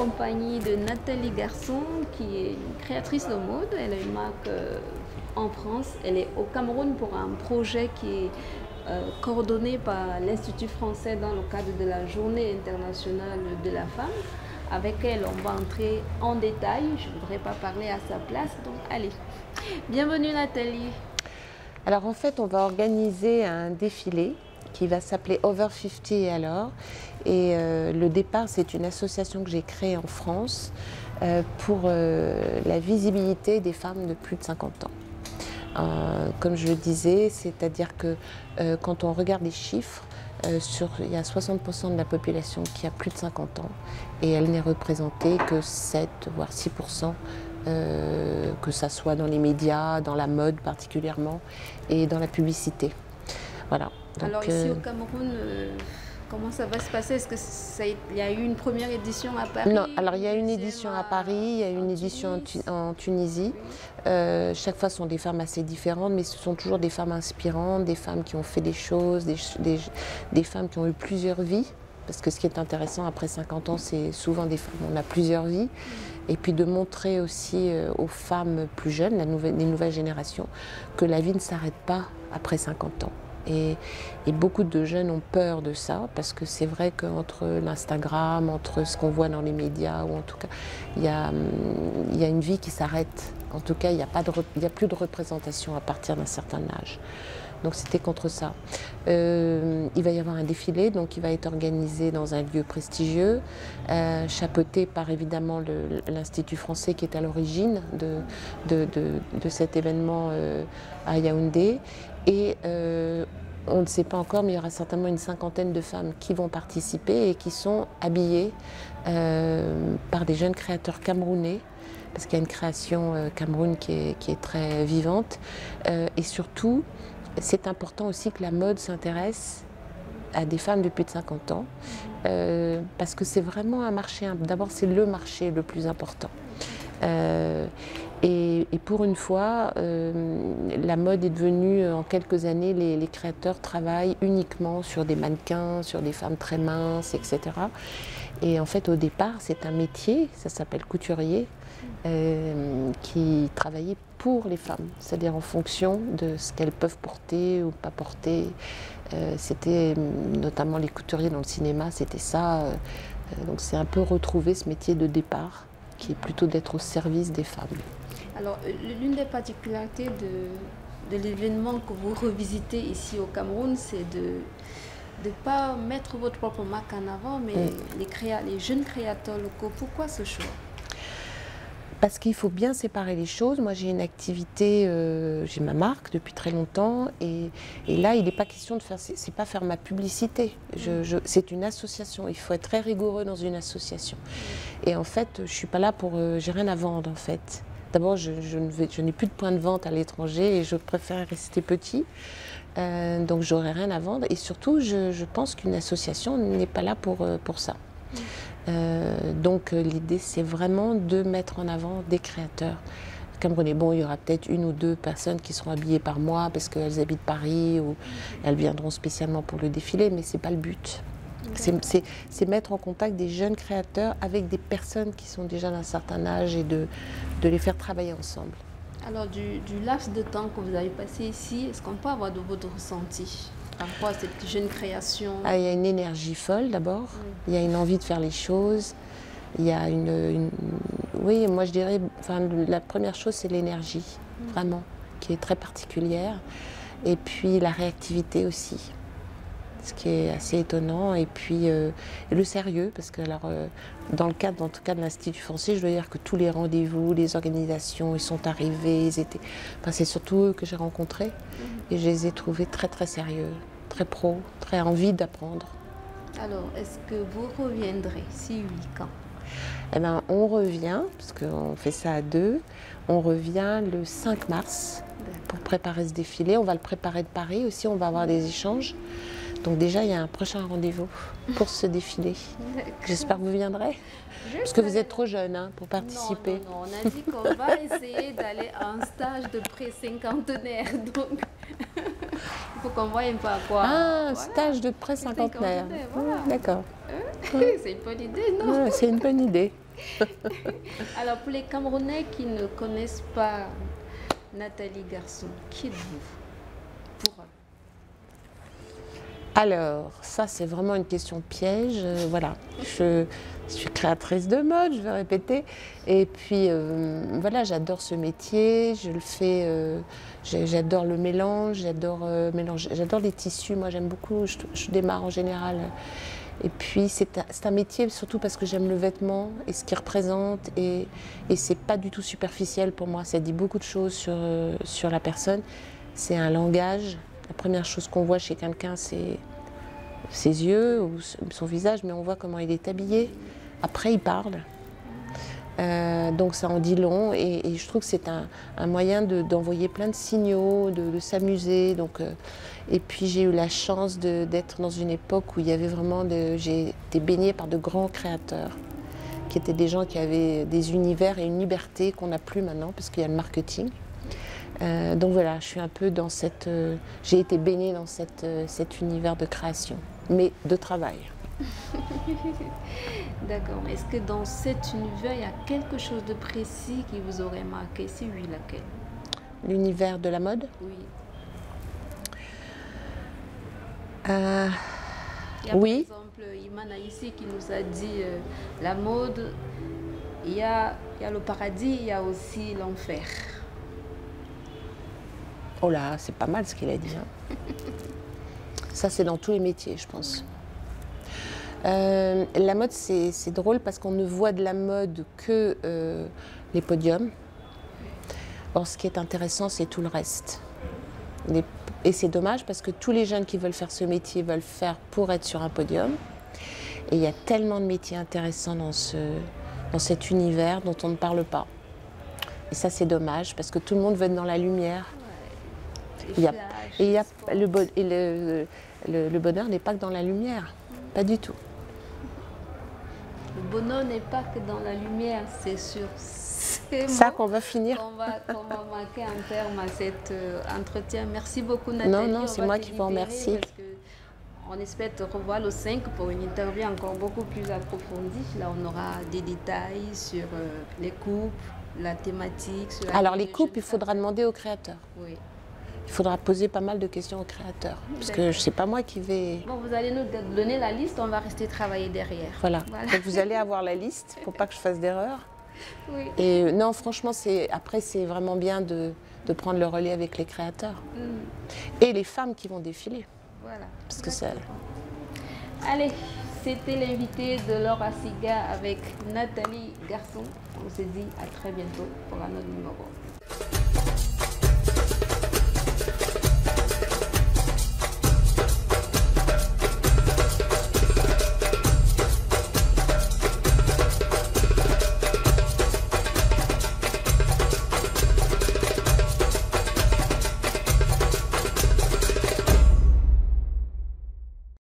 compagnie de Nathalie Garçon, qui est une créatrice de mode. Elle a une marque en France. Elle est au Cameroun pour un projet qui est coordonné par l'Institut français dans le cadre de la Journée internationale de la femme. Avec elle, on va entrer en détail. Je ne voudrais pas parler à sa place, donc allez. Bienvenue Nathalie. Alors en fait, on va organiser un défilé qui va s'appeler Over 50 et alors. Et le départ, c'est une association que j'ai créée en France pour la visibilité des femmes de plus de 50 ans. Comme je le disais, c'est-à-dire que quand on regarde les chiffres, il y a 60% de la population qui a plus de 50 ans et elle n'est représentée que 7 voire 6%, que ça soit dans les médias, dans la mode particulièrement et dans la publicité. Voilà. Donc, alors ici au Cameroun, comment ça va se passer? Est-ce qu'il y a eu une première édition à Paris? Non, alors il y a une édition à Paris, il y a une édition en Tunisie. Chaque fois, ce sont des femmes assez différentes, mais ce sont toujours des femmes inspirantes, des femmes qui ont fait des choses, des femmes qui ont eu plusieurs vies. Parce que ce qui est intéressant après 50 ans, c'est souvent des femmes, on a plusieurs vies. Et puis de montrer aussi aux femmes plus jeunes, les nouvelles générations, que la vie ne s'arrête pas après 50 ans. Et beaucoup de jeunes ont peur de ça, parce que c'est vrai qu'entre l'Instagram, entre ce qu'on voit dans les médias, ou en tout cas, il y a une vie qui s'arrête. En tout cas, il n'y a plus de représentation à partir d'un certain âge. Donc c'était contre ça. Il va y avoir un défilé, donc il va être organisé dans un lieu prestigieux, chapeauté par évidemment l'Institut français qui est à l'origine de cet événement à Yaoundé. Et on ne sait pas encore, mais il y aura certainement une cinquantaine de femmes qui vont participer et qui sont habillées par des jeunes créateurs camerounais, parce qu'il y a une création Cameroun qui est très vivante. Et surtout, c'est important aussi que la mode s'intéresse à des femmes de plus de 50 ans, parce que c'est vraiment un marché, d'abord c'est le marché le plus important. Et pour une fois, la mode est devenue, en quelques années, les créateurs travaillent uniquement sur des mannequins, sur des femmes très minces, etc. Et en fait, au départ, c'est un métier, ça s'appelle couturier, qui travaillait pour les femmes, c'est-à-dire en fonction de ce qu'elles peuvent porter ou pas porter. C'était notamment les couturiers dans le cinéma, c'était ça. Donc c'est un peu retrouver ce métier de départ, qui est plutôt d'être au service des femmes. Alors, l'une des particularités de l'événement que vous revisitez ici au Cameroun, c'est de ne pas mettre votre propre marque en avant, mais les jeunes créateurs locaux. Pourquoi ce choix? Parce qu'il faut bien séparer les choses. Moi, j'ai une activité, j'ai ma marque depuis très longtemps, et là, il n'est pas question de faire, c'est pas faire ma publicité. C'est une association. Il faut être très rigoureux dans une association. Et en fait, je suis pas là pour, j'ai rien à vendre en fait. D'abord, je n'ai plus de point de vente à l'étranger et je préfère rester petit. Donc, j'aurai rien à vendre. Et surtout, je pense qu'une association n'est pas là pour ça. Donc l'idée c'est vraiment de mettre en avant des créateurs camerounais. Bon, il y aura peut-être une ou deux personnes qui seront habillées par moi parce qu'elles habitent Paris ou elles viendront spécialement pour le défilé, mais c'est pas le but. C'est mettre en contact des jeunes créateurs avec des personnes qui sont déjà d'un certain âge et de les faire travailler ensemble. Alors du laps de temps que vous avez passé ici, est-ce qu'on peut avoir de votre ressenti par rapport à cette jeune création? Il y a une énergie folle d'abord, il y a une envie de faire les choses, il y a oui, moi je dirais, enfin, la première chose c'est l'énergie, vraiment, qui est très particulière, et puis la réactivité aussi, ce qui est assez étonnant, et puis le sérieux, parce que alors, dans le cadre, en tout cas de l'Institut français, je dois dire que tous les rendez-vous, les organisations, ils sont arrivés, enfin, c'est surtout eux que j'ai rencontrés, et je les ai trouvés très très sérieux, très pro, très envie d'apprendre. Alors, est-ce que vous reviendrez? Si oui, quand? Eh bien, on revient, parce qu'on fait ça à deux, on revient le 5 mars pour préparer ce défilé. On va le préparer de Paris aussi, on va avoir des échanges. Donc déjà, il y a un prochain rendez-vous pour ce défilé. J'espère que vous viendrez. Parce que vous êtes trop jeune hein, pour participer. Non, on a dit qu'on va essayer d'aller à un stage de pré-cinquantenaire. Donc, il faut qu'on voie un peu à quoi. Ah, voilà. Stage de pré-cinquantenaire. Voilà. D'accord. C'est une bonne idée, non? C'est une bonne idée. Alors, pour les Camerounais qui ne connaissent pas Nathalie Garçon, qui êtes-vous pour eux? Alors, ça, c'est vraiment une question piège. Voilà, je suis créatrice de mode, je vais répéter. Et puis, voilà, j'adore ce métier. Je le fais. J'adore le mélange. J'adore les tissus. Moi, j'aime beaucoup. Je démarre en général. Et puis, c'est un métier surtout parce que j'aime le vêtement et ce qu'il représente. Et c'est pas du tout superficiel pour moi. Ça dit beaucoup de choses sur la personne. C'est un langage. La première chose qu'on voit chez quelqu'un, c'est ses yeux ou son visage, mais on voit comment il est habillé. Après, il parle. Donc ça en dit long et je trouve que c'est un moyen d'envoyer plein de signaux, de s'amuser. Et puis j'ai eu la chance d'être dans une époque où il y avait vraiment, j'ai été baignée par de grands créateurs, qui étaient des gens qui avaient des univers et une liberté qu'on n'a plus maintenant, parce qu'il y a le marketing. Donc voilà, je suis un peu dans j'ai été baignée dans cet univers de création, mais de travail. D'accord, mais est-ce que dans cet univers, il y a quelque chose de précis qui vous aurait marqué? Si oui, laquelle? L'univers de la mode? Oui. Oui. Par exemple, Imana ici qui nous a dit la mode, il y a le paradis, il y a aussi l'enfer. Oh là, c'est pas mal ce qu'il a dit. Hein. Ça, c'est dans tous les métiers, je pense. La mode, c'est drôle parce qu'on ne voit de la mode que les podiums. Or, ce qui est intéressant, c'est tout le reste. Et c'est dommage parce que tous les jeunes qui veulent faire ce métier veulent faire pour être sur un podium. Et il y a tellement de métiers intéressants dans cet univers dont on ne parle pas. Et ça, c'est dommage parce que tout le monde veut être dans la lumière. Le bonheur n'est pas que dans la lumière, pas du tout. Le bonheur n'est pas que dans la lumière, c'est sûr. C'est ça qu'on va finir. On va marquer un terme à cet entretien. Merci beaucoup Nathalie. Non, c'est moi qui vous remercie. On espère te revoir le 5 pour une interview encore beaucoup plus approfondie. Là, on aura des détails sur les couples, la thématique. Alors les couples, il faudra demander aux créateurs. Oui. Il faudra poser pas mal de questions aux créateurs. Parce que je sais pas moi qui vais... Bon, vous allez nous donner la liste, on va rester travailler derrière. Voilà. Donc vous allez avoir la liste pour pas que je fasse d'erreur. Oui. Et non, franchement, après, c'est vraiment bien de prendre le relais avec les créateurs. Et les femmes qui vont défiler. Voilà. Parce que ça... Allez, c'était l'invité de Laura Siga avec Nathalie Garçon. On se dit à très bientôt pour un autre numéro.